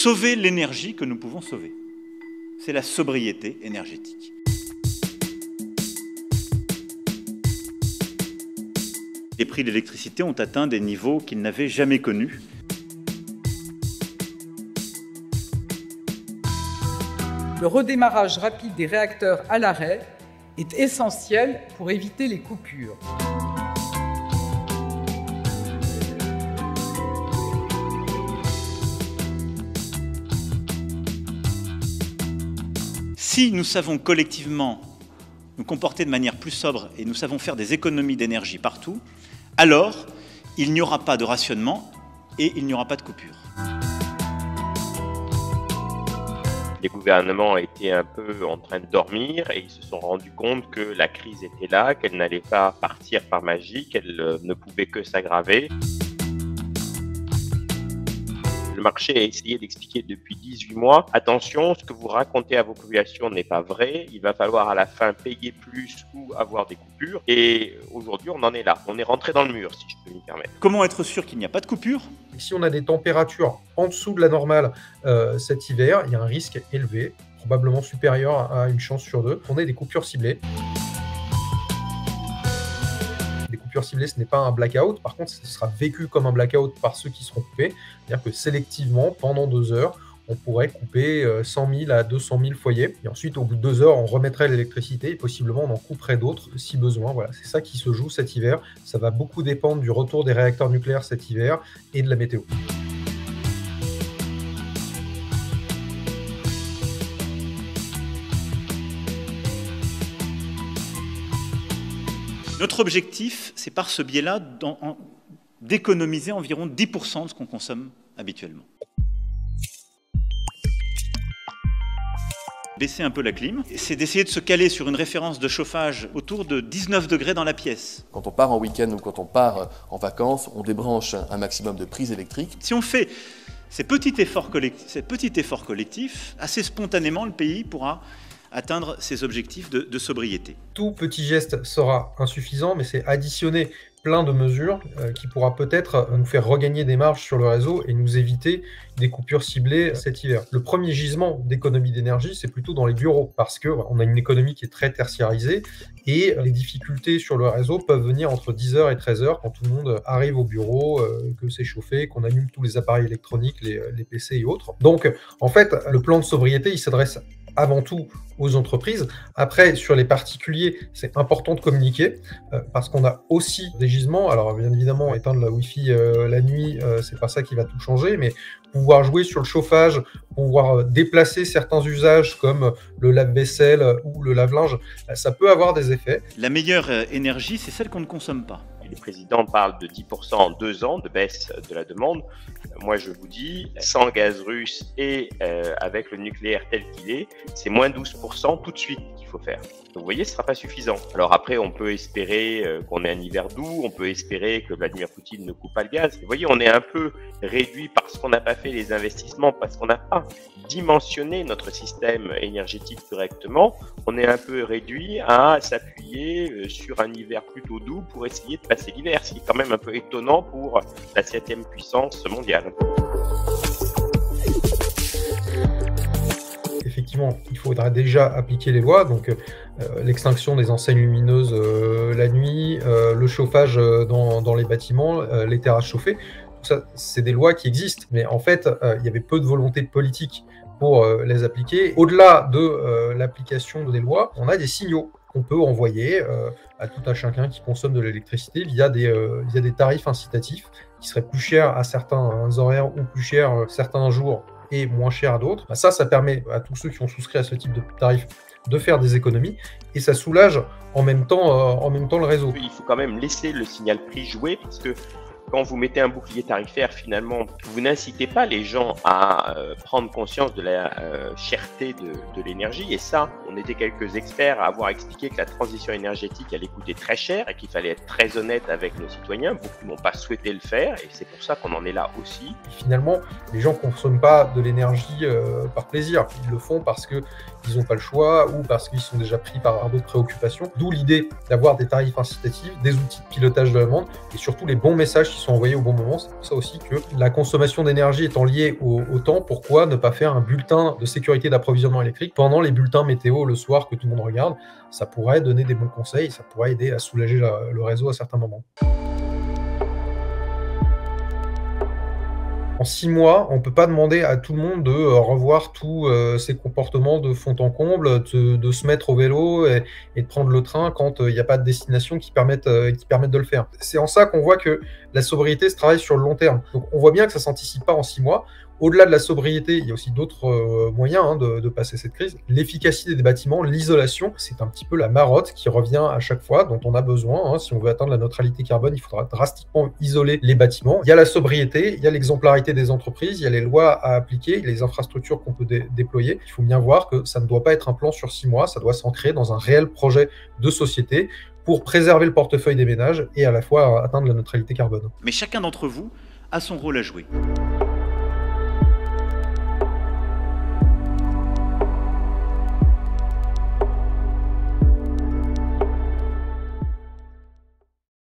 sauver l'énergie que nous pouvons sauver. C'est la sobriété énergétique. Les prix de l'électricité ont atteint des niveaux qu'ils n'avaient jamais connus. Le redémarrage rapide des réacteurs à l'arrêt est essentiel pour éviter les coupures. Si nous savons collectivement nous comporter de manière plus sobre et nous savons faire des économies d'énergie partout, alors il n'y aura pas de rationnement et il n'y aura pas de coupure. Les gouvernements étaient un peu en train de dormir et ils se sont rendus compte que la crise était là, qu'elle n'allait pas partir par magie, qu'elle ne pouvait que s'aggraver. Le marché a essayé d'expliquer depuis 18 mois, attention, ce que vous racontez à vos populations n'est pas vrai, il va falloir à la fin payer plus ou avoir des coupures. Et aujourd'hui, on en est là. On est rentré dans le mur, si je peux m'y permettre. Comment être sûr qu'il n'y a pas de coupure ? Et si on a des températures en dessous de la normale cet hiver, il y a un risque élevé, probablement supérieur à une chance sur deux, qu'on ait des coupures ciblées. Des coupures ciblées, ce n'est pas un blackout. Par contre, ce sera vécu comme un blackout par ceux qui seront coupés. C'est-à-dire que sélectivement, pendant 2 heures, on pourrait couper 100 000 à 200 000 foyers. Et ensuite, au bout de 2 heures, on remettrait l'électricité et possiblement, on en couperait d'autres si besoin. Voilà, c'est ça qui se joue cet hiver. Ça va beaucoup dépendre du retour des réacteurs nucléaires cet hiver et de la météo. Notre objectif, c'est par ce biais-là d'économiser environ 10% de ce qu'on consomme habituellement. Baisser un peu la clim, c'est d'essayer de se caler sur une référence de chauffage autour de 19 degrés dans la pièce. Quand on part en week-end ou quand on part en vacances, on débranche un maximum de prises électriques. Si on fait ces petits efforts collectifs, assez spontanément, le pays pourra atteindre ses objectifs de sobriété. Tout petit geste sera insuffisant, mais c'est additionner plein de mesures qui pourra peut-être nous faire regagner des marges sur le réseau et nous éviter des coupures ciblées cet hiver. Le premier gisement d'économie d'énergie, c'est plutôt dans les bureaux, parce qu'on a une économie qui est très tertiarisée et les difficultés sur le réseau peuvent venir entre 10h et 13h quand tout le monde arrive au bureau, que c'est chauffé, qu'on allume tous les appareils électroniques, les PC et autres. Donc, en fait, le plan de sobriété, il s'adresse avant tout aux entreprises. Après, sur les particuliers, c'est important de communiquer parce qu'on a aussi des gisements. Alors, bien évidemment, éteindre la Wi-Fi la nuit, c'est pas ça qui va tout changer, mais pouvoir jouer sur le chauffage, pouvoir déplacer certains usages comme le lave-vaisselle ou le lave-linge, ça peut avoir des effets. La meilleure énergie, c'est celle qu'on ne consomme pas. Les présidents parlent de 10% en 2 ans de baisse de la demande. Moi, je vous dis, sans gaz russe et avec le nucléaire tel qu'il est, c'est moins 12% tout de suite qu'il faut faire. Donc, vous voyez, ce ne sera pas suffisant. Alors après, on peut espérer qu'on ait un hiver doux, on peut espérer que Vladimir Poutine ne coupe pas le gaz. Vous voyez, on est un peu réduit parce qu'on n'a pas fait les investissements, parce qu'on n'a pas dimensionné notre système énergétique correctement. On est un peu réduit à s'appuyer sur un hiver plutôt doux pour essayer de passer l'hiver, ce qui est quand même un peu étonnant pour la 7e puissance mondiale. Effectivement, il faudra déjà appliquer les lois, donc l'extinction des enseignes lumineuses la nuit, le chauffage dans les bâtiments, les terrasses chauffées. Tout ça, c'est des lois qui existent, mais en fait, il y avait peu de volonté politique pour les appliquer. Au-delà de l'application des lois, on a des signaux qu'on peut envoyer à tout un chacun qui consomme de l'électricité via des tarifs incitatifs qui seraient plus chers à certains horaires ou plus chers certains jours et moins chers à d'autres. Ça permet à tous ceux qui ont souscrit à ce type de tarifs de faire des économies et ça soulage en même temps le réseau. Il faut quand même laisser le signal prix jouer parce que quand vous mettez un bouclier tarifaire, finalement, vous n'incitez pas les gens à prendre conscience de la cherté de l'énergie. Et ça, on était quelques experts à avoir expliqué que la transition énergétique allait coûter très cher et qu'il fallait être très honnête avec nos citoyens. Beaucoup n'ont pas souhaité le faire et c'est pour ça qu'on en est là aussi. Finalement, les gens ne consomment pas de l'énergie par plaisir. Ils le font parce qu'ils n'ont pas le choix ou parce qu'ils sont déjà pris par d'autres préoccupations. D'où l'idée d'avoir des tarifs incitatifs, des outils de pilotage de la demande et surtout les bons messages qui sont envoyés au bon moment. C'est pour ça aussi que la consommation d'énergie étant liée au temps, pourquoi ne pas faire un bulletin de sécurité d'approvisionnement électrique pendant les bulletins météo le soir que tout le monde regarde? Ça pourrait donner des bons conseils, ça pourrait aider à soulager le réseau à certains moments. En 6 mois, on ne peut pas demander à tout le monde de revoir tous ses comportements de fond en comble, de se mettre au vélo et de prendre le train quand il n'y a pas de destination qui permettent de le faire. C'est en ça qu'on voit que la sobriété se travaille sur le long terme. Donc on voit bien que ça ne s'anticipe pas en 6 mois. Au-delà de la sobriété, il y a aussi d'autres moyens de passer cette crise. L'efficacité des bâtiments, l'isolation, c'est un petit peu la marotte qui revient à chaque fois, dont on a besoin. Si on veut atteindre la neutralité carbone, il faudra drastiquement isoler les bâtiments. Il y a la sobriété, il y a l'exemplarité des entreprises, il y a les lois à appliquer, il y a les infrastructures qu'on peut déployer. Il faut bien voir que ça ne doit pas être un plan sur 6 mois, ça doit s'ancrer dans un réel projet de société pour préserver le portefeuille des ménages et à la fois atteindre la neutralité carbone. Mais chacun d'entre vous a son rôle à jouer.